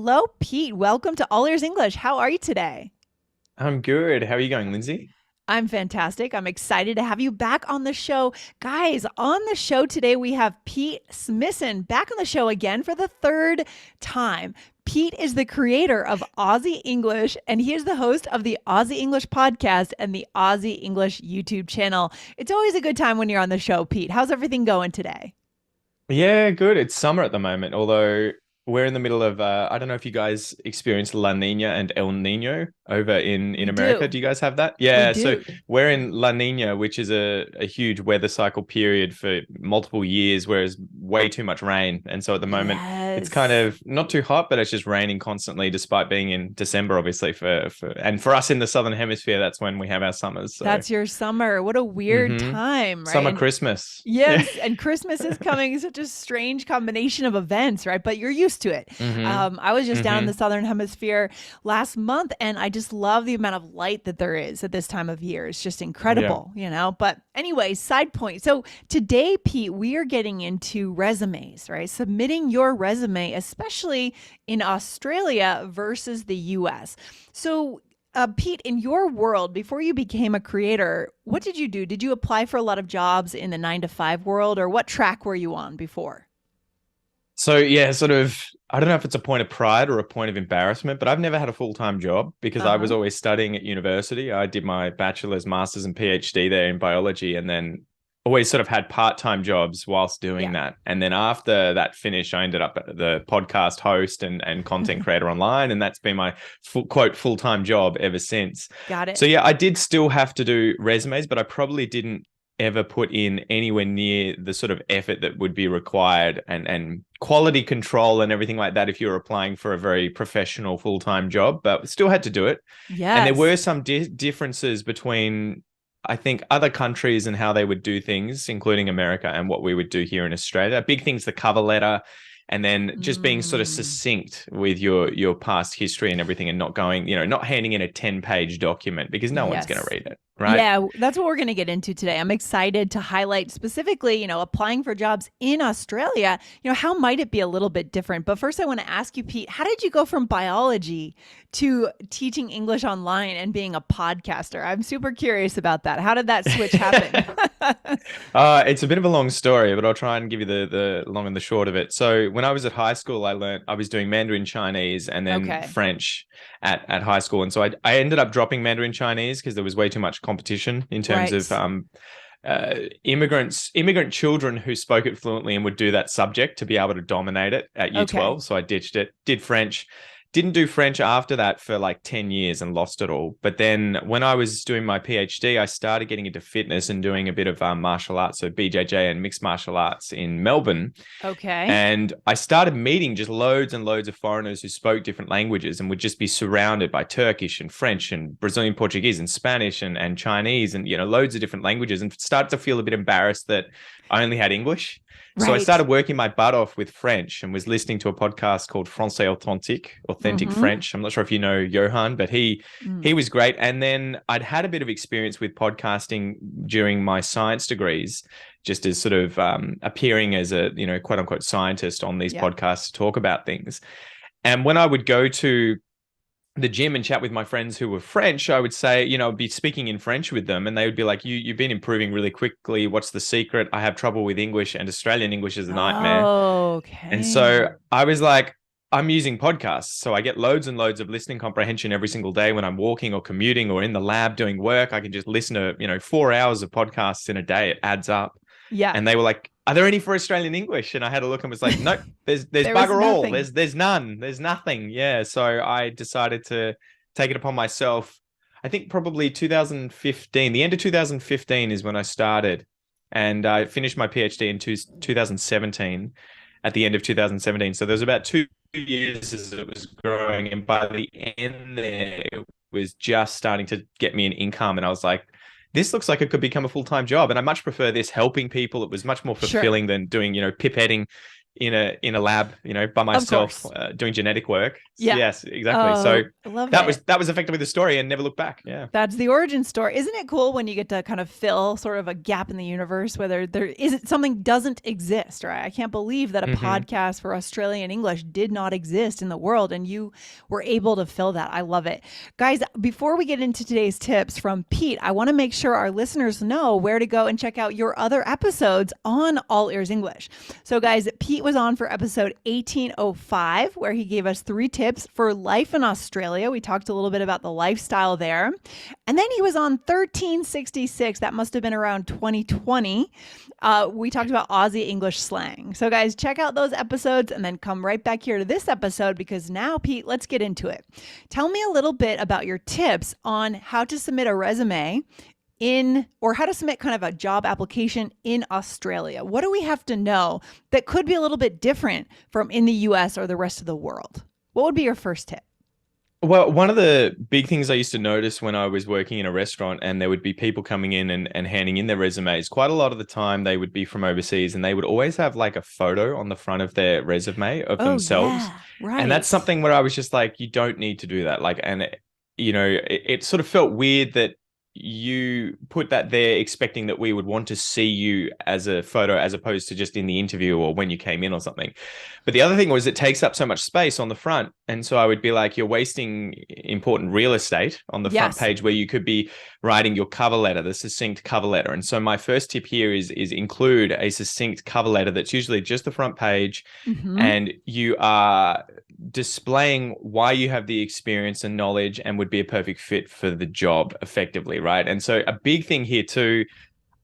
Hello, Pete. Welcome to All Ears English. How are you today? I'm good. How are you going, Lindsay? I'm fantastic. I'm excited to have you back on the show. Guys, on the show today, we have Pete Smissen back on the show again for the third time. Pete is the creator of Aussie English, and he is the host of the Aussie English podcast and the Aussie English YouTube channel. It's always a good time when you're on the show, Pete. How's everything going today? Yeah, good. It's summer at the moment, although we're in the middle of I don't know if you guys experience La Nina and El Nino over in We America. do. Do you guys have that? We Yeah, so do. we're in La Nina, which is a huge weather cycle period for multiple years, where it's way too much rain. And so at the moment it's kind Yes. of not too hot, but it's just raining constantly, despite being in December, obviously, for us in the Southern Hemisphere, that's when we have our summers. So That's your summer. What a weird time, right? summer And Christmas. Yeah. yes, and Christmas is coming. Such a strange combination of events, right? But you're used to it. hmm I was just down in the hmm southern hemisphere last month, and I just love the amount of light that there is at this time of year. It's just Yeah. incredible, you know. But anyway, side point. So today, Pete, we are getting into resumes, right? Submitting your resume, especially in Australia versus the U.S. So Pete, in your world, before you became a creator, what did you do? Did you apply for a lot of jobs in the 9 to 5 world, or what track were you on before? So yeah, sort of, I don't know if it's a point of pride or a point of embarrassment, but I've never had a full-time job because Uh I was huh. always studying at university. I did my bachelor's, master's, and PhD there in biology, and then always sort of had part-time jobs whilst doing Yeah. that. And then after that finished, I ended up the podcast host and content creator online, and that's been my full-time job ever since. Got So it. yeah, I did still have to do resumes, but I probably didn't ever put in anywhere near the sort of effort that would be required and quality control and everything like that if you're applying for a very professional full-time job, but still had to do it. And there were Yes. some differences between, I think, other countries and how they would do things, including America, and what we would do here in Australia. Big things, the cover letter, and then just being sort of Mm. succinct with your past history and everything, and not going, not handing in a 10-page document because no one's going to Yes. read it, right? Yeah, that's what we're going to get into today. I'm excited to highlight specifically, applying for jobs in Australia. How might it be a little bit different? But first, I want to ask you, Pete, how did you go from biology to teaching English online and being a podcaster? I'm super curious about that. How did that switch happen? It's a bit of a long story, but I'll try and give you the long and the short of it. So when I was at high school, I was doing Mandarin Chinese and then Okay. French at high school. And so I ended up dropping Mandarin Chinese because there was way too much competition in terms of Right. immigrant children who spoke it fluently and would do that subject to be able to dominate it at Year Okay. 12. So I ditched it, did French. Didn't do French after that for like 10 years and lost it all. But then when I was doing my PhD, I started getting into fitness and doing a bit of martial arts, so BJJ and mixed martial arts in Melbourne. Okay. And I started meeting just loads and loads of foreigners who spoke different languages and would just be surrounded by Turkish and French and Brazilian Portuguese and Spanish and Chinese and, loads of different languages, and started to feel a bit embarrassed that I only had English. So I Right. started working my butt off with French and was listening to a podcast called Français Authentique, Authentic Mm-hmm. French. I'm not sure if you know Johan, but he Mm. was great. And then I'd had a bit of experience with podcasting during my science degrees, just as sort of appearing as a, quote unquote scientist on these Yeah. podcasts to talk about things. And when I would go to the gym and chat with my friends who were French, I would say, I'd be speaking in French with them, and they would be like, you've been improving really quickly. What's the secret? I have trouble with English, and Australian English is a nightmare. And so Okay. I was like, I'm using podcasts. So I get loads and loads of listening comprehension every single day when I'm walking or commuting or in the lab doing work. I can just listen to, 4 hours of podcasts in a day. It adds up. Yeah. And they were like, are there any for Australian English? And I had a look and was like, nope, there's There was bugger all. nothing. There's none. There's nothing. Yeah. So I decided to take it upon myself. I think probably 2015, the end of 2015 is when I started. And I finished my PhD in 2017, at the end of 2017. So there was about 2 years as it was growing. And by the end there, it was just starting to get me an income. And I was like, this looks like it could become a full-time job. And I much prefer this helping people. It was much more Sure. fulfilling than doing, pipetting in a lab, by Of myself, course. doing genetic work. Yeah. Yes, exactly. So Oh, I love that it. was effectively the story, and never looked back. Yeah. That's the origin story. Isn't it cool when you get to kind of fill sort of a gap in the universe, whether there isn't something doesn't exist, right? I can't believe that a Hmm. podcast for Australian English did not exist in the world and you were able to fill that. I love it. Guys, before we get into today's tips from Pete, I want to make sure our listeners know where to go and check out your other episodes on All Ears English. So guys, Pete was on for episode 1805, where he gave us 3 tips for life in Australia. We talked a little bit about the lifestyle there. And then he was on 1366. That must have been around 2020. We talked about Aussie English slang. So, guys, check out those episodes and then come right back here to this episode because now, Pete, let's get into it. Tell me a little bit about your tips on how to submit a resume or how to submit kind of a job application in Australia. What do we have to know that could be a little bit different from in the US or the rest of the world? What would be your first tip? Well, one of the big things I used to notice when I was working in a restaurant and there would be people coming in and handing in their resumes, quite a lot of the time they would be from overseas and they would always have like a photo on the front of their resume of themselves. Yeah, right. And that's something where I was just like, you don't need to do that. Like, and it sort of felt weird that you put that there expecting that we would want to see you as a photo as opposed to just in the interview or when you came in or something. But the other thing was it takes up so much space on the front. And so I would be like, you're wasting important real estate on the front page where you could be writing your cover letter, the succinct cover letter. And so my first tip here is include a succinct cover letter that's usually just the front page. Mm-hmm. And you are displaying why you have the experience and knowledge and would be a perfect fit for the job effectively, right? And so a big thing here too,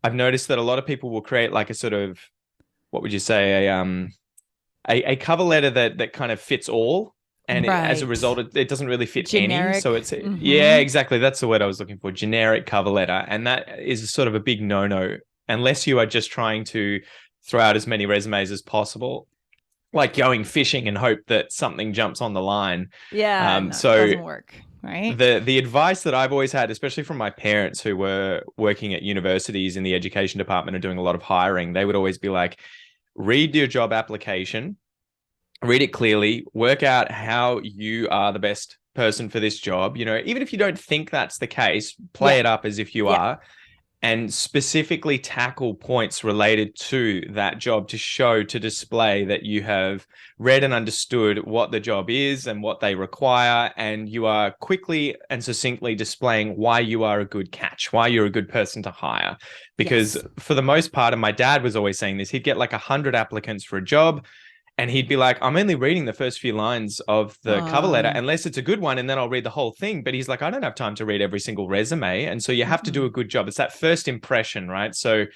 I've noticed that a lot of people will create like a sort of, what would you say, a cover letter that kind of fits all. And as a result, it doesn't really fit generic. any. So it's, yeah, exactly. That's the word I was looking for, generic cover letter. And that is sort of a big no-no, unless you are just trying to throw out as many resumes as possible, like going fishing and hope that something jumps on the line. Yeah, no, so it doesn't work, right? The advice that I've always had, especially from my parents who were working at universities in the education department and doing a lot of hiring, they would always be like, read your job application, read it clearly, work out how you are the best person for this job. Even if you don't think that's the case, play it up as if you are. And specifically tackle points related to that job to display that you have read and understood what the job is and what they require. And you are quickly and succinctly displaying why you are a good catch, why you're a good person to hire. Because for the most part, and my dad was always saying this, he'd get like 100 applicants for a job. And he'd be like, I'm only reading the first few lines of the cover letter, unless it's a good one, and then I'll read the whole thing. But he's like, I don't have time to read every single resume. And so you have to do a good job. It's that first impression, right? So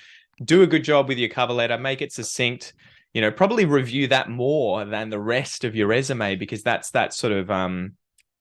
do a good job with your cover letter, make it succinct, probably review that more than the rest of your resume, because that's that sort of,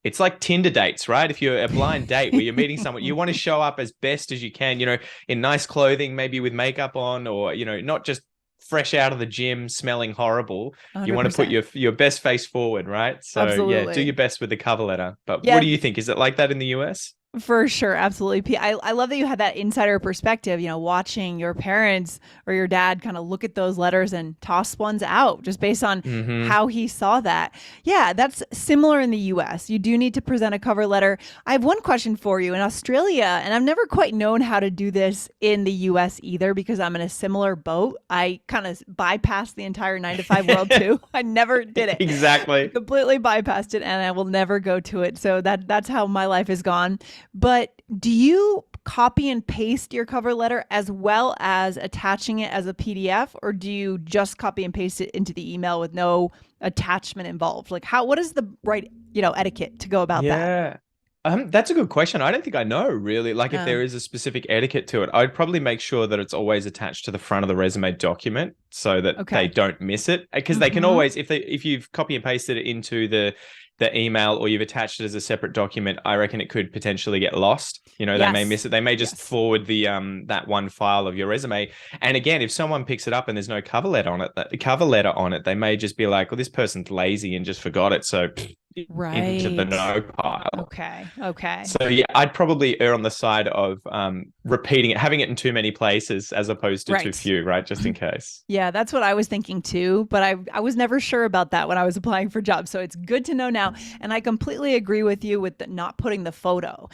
it's like Tinder dates, right? If you're a blind date where you're meeting someone, you want to show up as best as you can, in nice clothing, maybe with makeup on, or, not just fresh out of the gym smelling horrible. 100%. You want to put your best face forward, right? So absolutely. Do your best with the cover letter. But what do you think? Is it like that in the US? For sure. Absolutely. I love that you had that insider perspective, watching your parents or your dad kind of look at those letters and toss ones out just based on how he saw that. Yeah, that's similar in the US. You do need to present a cover letter. I have one question for you. In Australia, and I've never quite known how to do this in the US either because I'm in a similar boat. I kind of bypassed the entire 9-to-5 world too. I never did it. Exactly. I completely bypassed it and I will never go to it. So that's how my life has gone. But do you copy and paste your cover letter as well as attaching it as a PDF, or do you just copy and paste it into the email with no attachment involved? Like what is the right, etiquette to go about that? That's a good question. I don't think I know really. Like if there is a specific etiquette to it, I'd probably make sure that it's always attached to the front of the resume document so that they don't miss it. Because they can always, if you've copy and pasted it into the email or you've attached it as a separate document, I reckon it could potentially get lost. They may miss it. They may just forward the that one file of your resume. And again, if someone picks it up and there's no cover letter on it, they may just be like, well, this person's lazy and just forgot it. So into the Right. no pile. Okay. Okay. So yeah, I'd probably err on the side of repeating it, having it in too many places as opposed to too Right. few, right? Just in case. Yeah, that's what I was thinking too, but I was never sure about that when I was applying for jobs. So it's good to know now, and I completely agree with you with not putting the photo,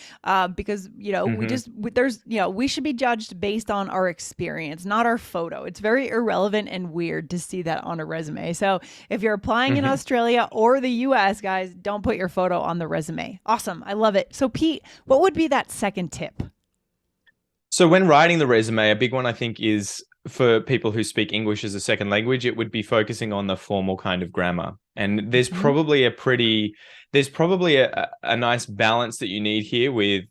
because Hmm. there's we should be judged based on our experience, not our photo. It's very irrelevant and weird to see that on a resume. So if you're applying in Hmm. Australia or the U.S., guys, don't put your photo on the resume. Awesome, I love it. So Pete, what would be that second tip? So when writing the resume, a big one I think is for people who speak English as a second language, it would be focusing on the formal kind of grammar. And Hmm. there's probably a nice balance that you need here with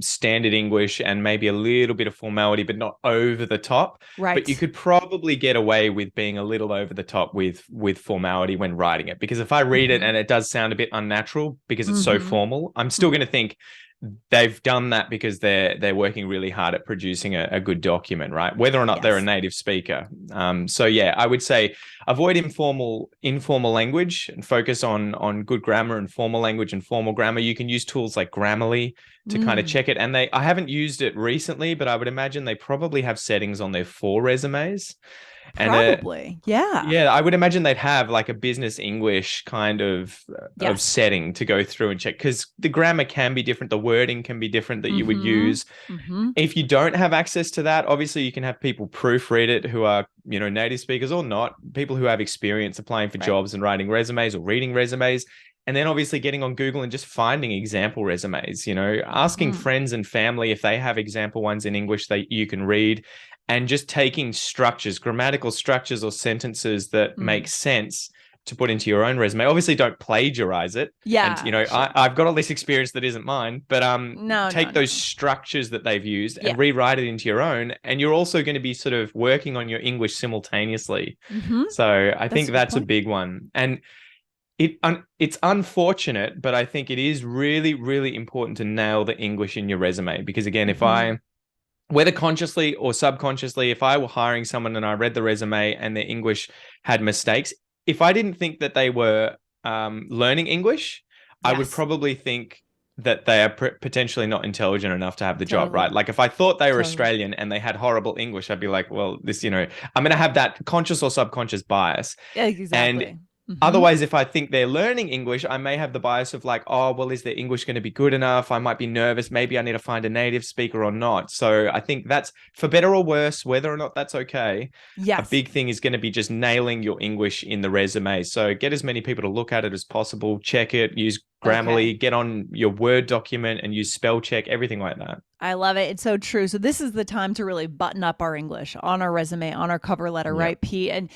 standard English and maybe a little bit of formality, but not over the top. But you Right. could probably get away with being a little over the top with formality when writing it. Because if I read it Hmm. and it does sound a bit unnatural because it's so Hmm. formal, I'm still going to think they've done that because they're working really hard at producing a good document, right? Whether or not they're a Yes. native speaker. So yeah, I would say avoid informal language and focus on good grammar and formal language and formal grammar. You can use tools like Grammarly to kind of Mm. check it. And I haven't used it recently, but I would imagine they probably have settings on there for resumes. And Probably. Yeah. yeah, I would imagine they'd have like a business English kind of Yes. setting to go through and check because the grammar can be different, the wording can be different that you would Mm-hmm. use. Mm-hmm. If you don't have access to that, obviously you can have people proofread it who are, native speakers or not, people who have experience applying for Right. jobs and writing resumes or reading resumes. And then obviously getting on Google and just finding example resumes, asking Mm-hmm. friends and family if they have example ones in English that you can read and just taking structures, grammatical structures or sentences that make Mm. sense to put into your own resume. Obviously, don't plagiarize it. And Yeah, sure. I've got all this experience that isn't mine, but No, no, take those no. structures that they've used Yeah. and rewrite it into your own. And you're also going to be sort of working on your English simultaneously. Mm-hmm. So I That's think a good that's a point. big one. And it's unfortunate, but I think it is really, really important to nail the English in your resume because again, if Mm-hmm. I whether consciously or subconsciously, if I were hiring someone and I read the resume and their English had mistakes, if I didn't think that they were learning English, I would Yes. probably think that they are potentially not intelligent enough to have the job, right? Totally. Like if I thought they were Totally. Australian and they had horrible English, I'd be like, well, I'm going to have that conscious or subconscious bias. Yeah, And exactly. Mm-hmm. otherwise, if I think they're learning English, I may have the bias of like, oh, well, is their English going to be good enough? I might be nervous. Maybe I need to find a native speaker or not. So I think that's for better or worse, whether or not that's okay. A Yes. big thing is going to be just nailing your English in the resume. So get as many people to look at it as possible, check it, use Okay. Grammarly, get on your Word document and use spell check, everything like that. I love it. It's so true. So this is the time to really button up our English on our resume, on our cover letter, Yeah. right, Pete? And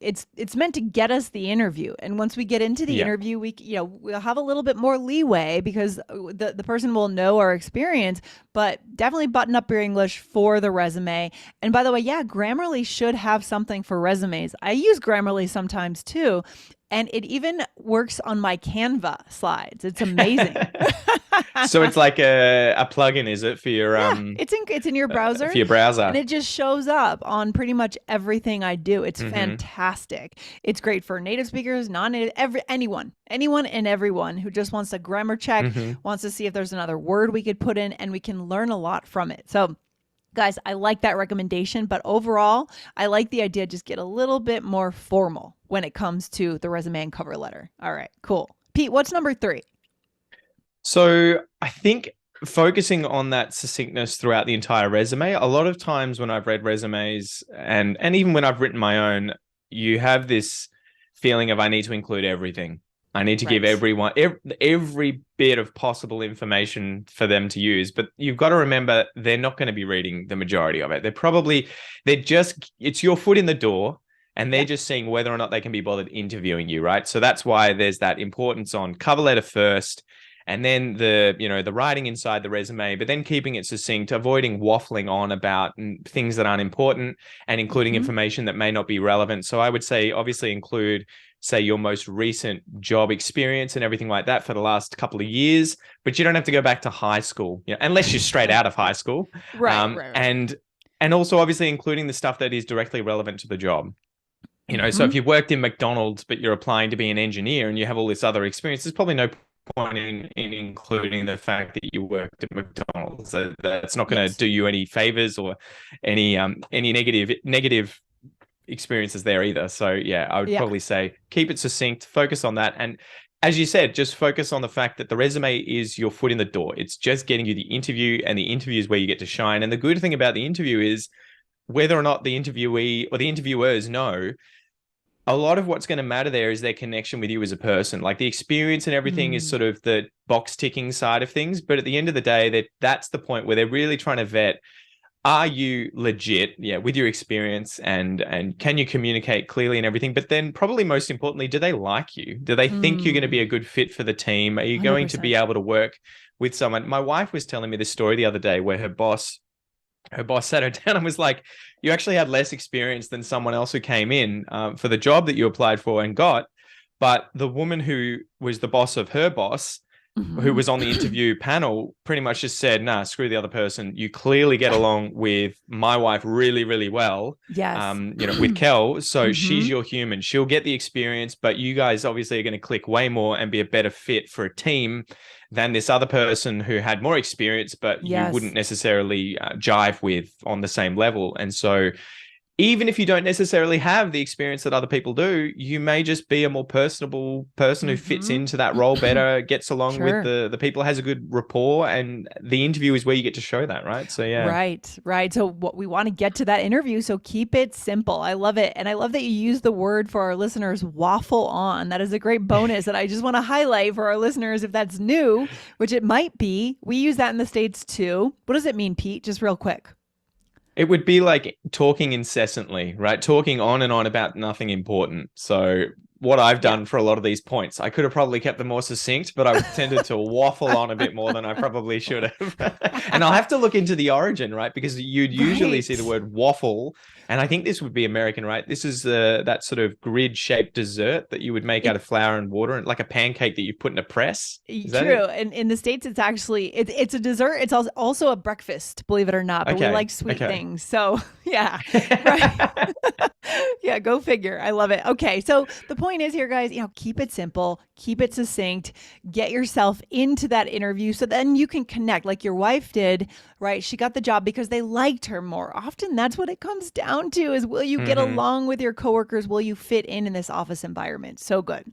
it's meant to get us the interview. And once we get into the Yeah. interview, we'll have a little bit more leeway because the person will know our experience, but definitely button up your English for the resume. And by the way, yeah, Grammarly should have something for resumes. I use Grammarly sometimes too. And it even works on my Canva slides. It's amazing. So it's like a plugin, is it, Yeah, it's in your for browser, your and browser? it just shows up on pretty much everything I do. It's Hmm. fantastic. It's great for native speakers, non-native, anyone and everyone who just wants a grammar check, Hmm. wants to see if there's another word we could put in, and we can learn a lot from it. So guys, I like that recommendation, but overall, I like the idea just get a little bit more formal when it comes to the resume and cover letter. All right, cool. Pete, what's number 3? So I think focusing on that succinctness throughout the entire resume, a lot of times when I've read resumes and even when I've written my own, you have this feeling of I need to include everything. I need to give Right. everyone every bit of possible information for them to use. But you've got to remember they're not going to be reading the majority of it. It's your foot in the door and they're Yeah. just seeing whether or not they can be bothered interviewing you, right? So that's why there's that importance on cover letter first and then the writing inside the resume, but then keeping it succinct, avoiding waffling on about things that aren't important and including Hmm. information that may not be relevant. So I would say obviously include say your most recent job experience and everything like that for the last couple of years, but you don't have to go back to high school, unless you're straight out of high school. Right. And also obviously including the stuff that is directly relevant to the job. So if Hmm. you've worked in McDonald's, but you're applying to be an engineer and you have all this other experience, there's probably no point in including the fact that you worked at McDonald's. That's not going to Yes. do you any favors or any negative experiences there either. So yeah, I would Yeah. probably say keep it succinct, focus on that. And as you said, just focus on the fact that the resume is your foot in the door. It's just getting you the interview, and the interview is where you get to shine. And the good thing about the interview is whether or not the interviewee or the interviewers know, a lot of what's going to matter there is their connection with you as a person. Like the experience and everything is Mm. sort of the box ticking side of things. But at the end of the day, that's the point where they're really trying to vet, are you legit, yeah, with your experience, and can you communicate clearly and everything? But then probably most importantly, do they like you? Do they think you're going to be a Mm. good fit for the team? Are you going to be 100%. able to work with someone? My wife was telling me this story the other day where her boss sat her down and was like, you actually had less experience than someone else who came in for the job that you applied for and got. But the woman who was the boss of her boss, who Hmm. was on the interview panel, pretty much just said, nah, screw the other person. You clearly get along with my wife really, really well, Yes. with Kel. So she's Hmm. your human. She'll get the experience, but you guys obviously are going to click way more and be a better fit for a team than this other person who had more experience, but you wouldn't Yes. necessarily jive with on the same level. And so even if you don't necessarily have the experience that other people do, you may just be a more personable person who fits Hmm. into that role better, gets along with Sure. the people, has a good rapport, and the interview is where you get to show that, right? So yeah. Right, right. So what we want to get to that interview. So keep it simple. I love it. And I love that you use the word for our listeners, waffle on. That is a great bonus that I just want to highlight for our listeners if that's new, which it might be. We use that in the States too. What does it mean, Pete? Just real quick. It would be like talking incessantly, right? Talking on and on about nothing important. So what I've Yeah. done for a lot of these points, I could have probably kept them more succinct, but I tended to waffle on a bit more than I probably should have. And I'll have to look into the origin, right? Because you'd usually see the Right. word waffle, and I think this would be American, right? This is that sort of grid-shaped dessert that you would make out It of flour and water, and like a pancake that you put in a press. Is that True. it? And in the States, it's actually it's a dessert. It's also a breakfast, believe it or not. But we Okay. like sweet Okay. things. So yeah. Right. Yeah, go figure. I love it. Okay, so the point is here, guys, keep it simple, keep it succinct, get yourself into that interview so then you can connect like your wife did, right? She got the job because they liked her more. Often that's what it comes down to is will you get Hmm. along with your coworkers? Will you fit in this office environment? So good.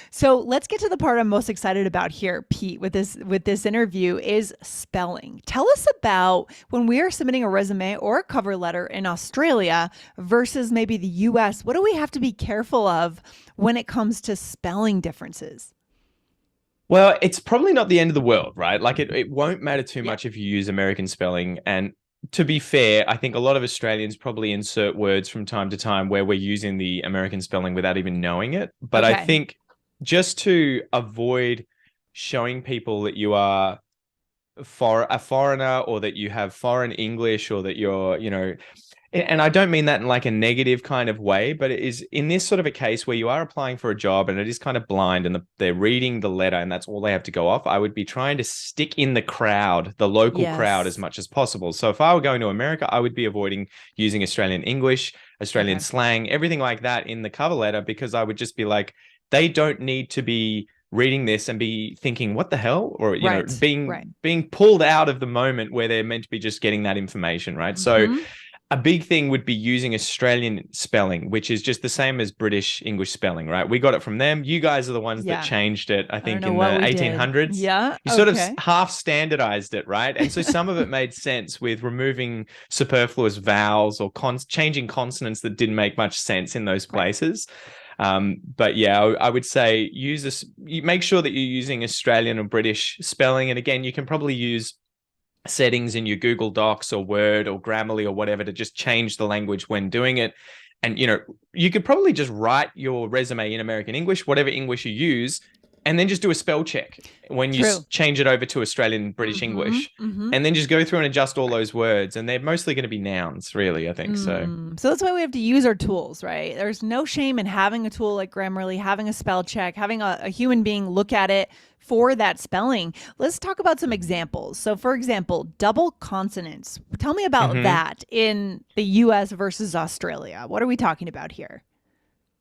So let's get to the part I'm most excited about here, Pete, with this interview is spelling. Tell us about when we are submitting a resume or a cover letter in Australia versus maybe the US. What do we have to be careful of when it comes to spelling differences? Well, it's probably not the end of the world, right? Like it won't matter too Yeah. much if you use American spelling. And to be fair, I think a lot of Australians probably insert words from time to time where we're using the American spelling without even knowing it. But I Okay. think just to avoid showing people that you are for a foreigner, or that you have foreign English, or that you're, and I don't mean that in like a negative kind of way, but it is in this sort of a case where you are applying for a job and it is kind of blind, and they're reading the letter and that's all they have to go off. I would be trying to stick in the crowd, the local crowd, as Yes. much as possible. So if I were going to America, I would be avoiding using Australian English, Australian Okay. slang, everything like that in the cover letter, because I would just be like, they don't need to be reading this and be thinking what the hell, or Right. Right. being pulled out of the moment where they're meant to be just getting that information, right? So Mhm. a big thing would be using Australian spelling, which is just the same as British English spelling, right? We got it from them. You guys are the ones that Yeah. changed it, I I don't think, know in what the we did. 1800s. Yeah. You sort of Okay. half standardized it, right? And so some of it made sense with removing superfluous vowels or changing consonants that didn't make much sense in those Right. places. But yeah, I would say use this. You make sure that you're using Australian or British spelling, and again, you can probably use settings in your Google Docs or Word or Grammarly or whatever to just change the language when doing it. And you could probably just write your resume in American English, whatever English you use, and then just do a spell check when you True. change it over to Australian British Mhm. English, Mhm. and then just go through and adjust all those words. And they're mostly going to be nouns, really, I think. So So that's why we have to use our tools, right? There's no shame in having a tool like Grammarly, having a spell check, having a human being look at it for that spelling. Let's talk about some examples. So, for example, double consonants. Tell me about mhm. that in the US versus Australia. What are we talking about here?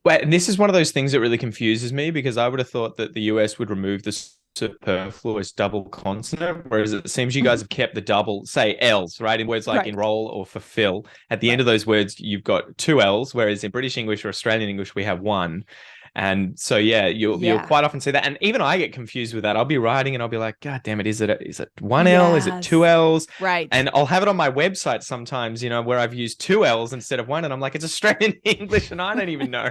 Well, and this is one of those things that really confuses me because I would have thought that the US would remove the superfluous double consonant, whereas it seems you guys have kept the double, say L's, right? In words like Right. enroll or fulfill. At the end Right. of those words, you've got two L's, whereas in British English or Australian English, we have one. And so, yeah, you'll quite often see that. And even I get confused with that. I'll be writing and I'll be like, God damn it, is it one L? Is it Yes. two L's? Right. And I'll have it on my website sometimes, where I've used two L's instead of one. And I'm like, it's Australian English and I don't even know.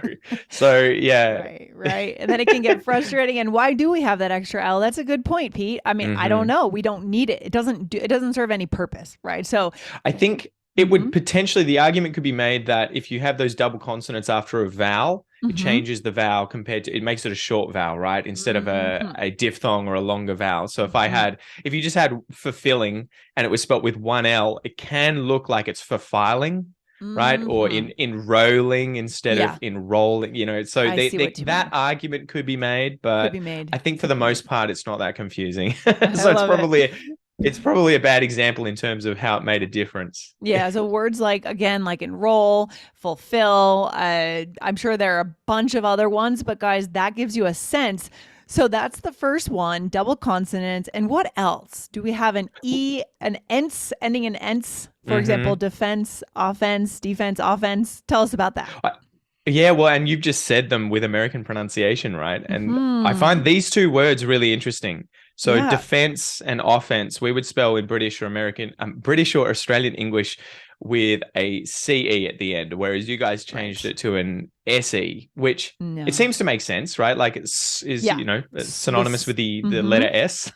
So, yeah. Right. And then it can get frustrating. And why do we have that extra L? That's a good point, Pete. I mean, I don't know. We don't need it. It doesn't serve any purpose, right? So I think it would potentially, the argument could be made that if you have those double consonants after a vowel, it changes the vowel it makes it a short vowel, right? Instead of a diphthong or a longer vowel. So if you just had fulfilling and it was spelt with one L, it can look like it's for filing, right? Or in enrolling instead of enrolling, so that argument could be made, but I think for the most part, it's not that confusing. So it's probably a bad example in terms of how it made a difference. Yeah. So words like enroll, fulfill, I'm sure there are a bunch of other ones, but guys, that gives you a sense. So that's the first one, double consonants. And what else? Do we have an E, an ence, ending in ence? For example, defense, offense, defense, offense. Tell us about that. Yeah, well, and you've just said them with American pronunciation, right? And I find these two words really interesting. So defense and offense, we would spell in British or Australian English with a CE at the end, whereas you guys changed it to an SE, which it seems to make sense, right? Like it's synonymous with the letter S.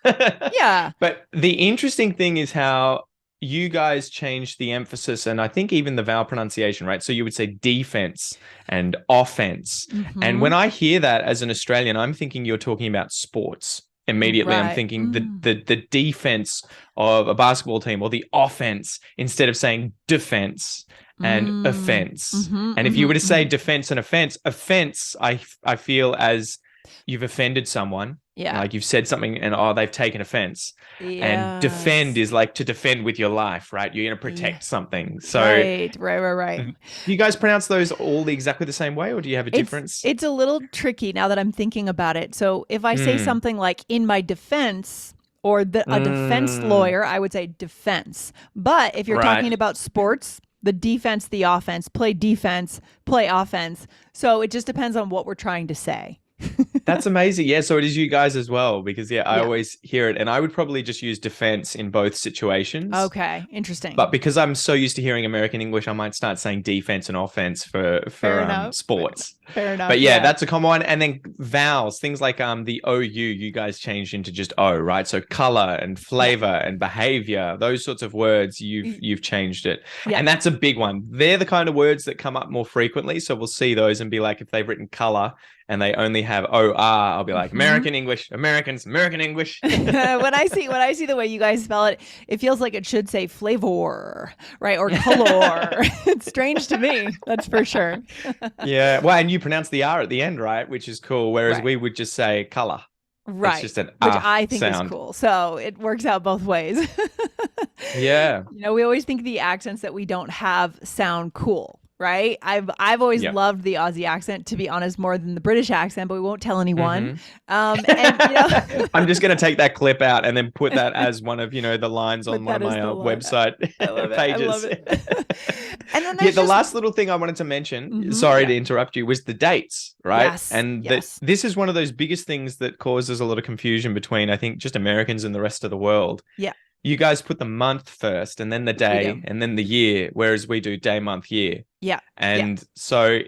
Yeah. But the interesting thing is how you guys changed the emphasis and I think even the vowel pronunciation, right? So you would say defense and offense. And when I hear that as an Australian, I'm thinking you're talking about sports. Immediately, I'm thinking the defense of a basketball team or the offense instead of saying defense and offense. And if you were to say defense and offense, I feel as you've offended someone. Yeah. Like you've said something and they've taken offense. Yes. And defend is like to defend with your life, right? You're going to protect something. So right. Do you guys pronounce those all exactly the same way or do you have a difference? It's a little tricky now that I'm thinking about it. So if I say something like in my defense or a defense lawyer, I would say defense. But if you're talking about sports, the defense, the offense, play defense, play offense. So it just depends on what we're trying to say. That's amazing. Yeah, so it is you guys as well because I always hear it and I would probably just use defense in both situations. Okay, interesting. But because I'm so used to hearing American English, I might start saying defense and offense for sports. Fair enough. But that's a common one. And then vowels, things like the OU, you guys changed into just O, right? So color and flavor and behavior, those sorts of words, you've changed it. Yeah. And that's a big one. They're the kind of words that come up more frequently. So we'll see those and be like, if they've written color and they only have OR, I'll be like, American English, Americans, American English. when I see the way you guys spell it, it feels like it should say flavor, right? Or color. It's strange to me, that's for sure. Yeah, well, and you pronounce the R at the end, right? Which is cool, whereas we would just say color. Right, it's just an which I think sound. Is cool. So it works out both ways. Yeah. We always think the accents that we don't have sound cool. Right. I've always loved the Aussie accent, to be honest, more than the British accent, but we won't tell anyone. And I'm just going to take that clip out and then put that as one of, the lines on one of my website pages. I love it. And then the last little thing I wanted to mention, sorry to interrupt you, was the dates, right? Yes, and this is one of those biggest things that causes a lot of confusion between, I think, just Americans and the rest of the world. Yeah. You guys put the month first and then the day and then the year, whereas we do day, month, year. Yeah. And so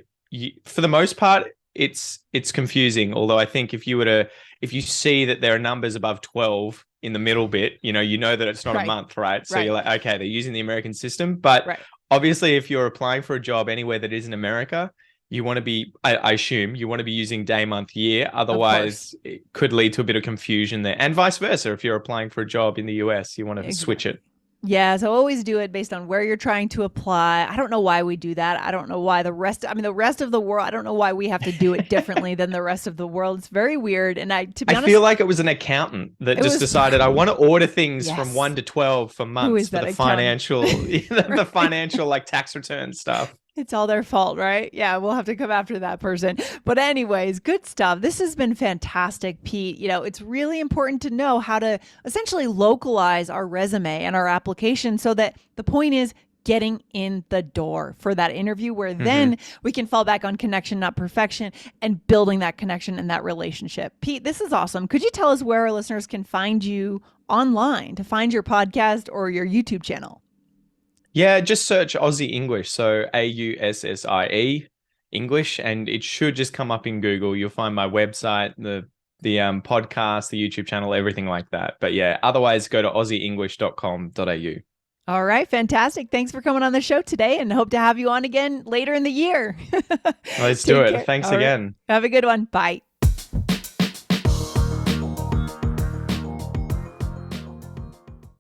for the most part, it's confusing. Although I think if you see that there are numbers above 12 in the middle bit, you know that it's not a month, right? So you're like, okay, they're using the American system. But obviously if you're applying for a job anywhere that isn't America, you want to be, I assume, you want to be using day, month, year. Otherwise, it could lead to a bit of confusion there. And vice versa. If you're applying for a job in the US, you want to switch it. Yeah, so always do it based on where you're trying to apply. I don't know why we do that. I don't know why the rest of the world, I don't know why we have to do it differently than the rest of the world. It's very weird. And to be honest, I feel like it was an accountant that just decided I want to order things from 1 to 12 for months for the financial, the financial like tax return stuff. It's all their fault, right? Yeah, we'll have to come after that person. But anyways, good stuff. This has been fantastic, Pete. It's really important to know how to essentially localize our resume and our application so that the point is getting in the door for that interview where then we can fall back on connection, not perfection, and building that connection and that relationship. Pete, this is awesome. Could you tell us where our listeners can find you online to find your podcast or your YouTube channel? Yeah, just search Aussie English. So AUSSIE English, and it should just come up in Google. You'll find my website, the podcast, the YouTube channel, everything like that. But yeah, otherwise go to aussieenglish.com.au. All right, fantastic. Thanks for coming on the show today and hope to have you on again later in the year. Let's do it. Care. Thanks All again. Right. Have a good one. Bye.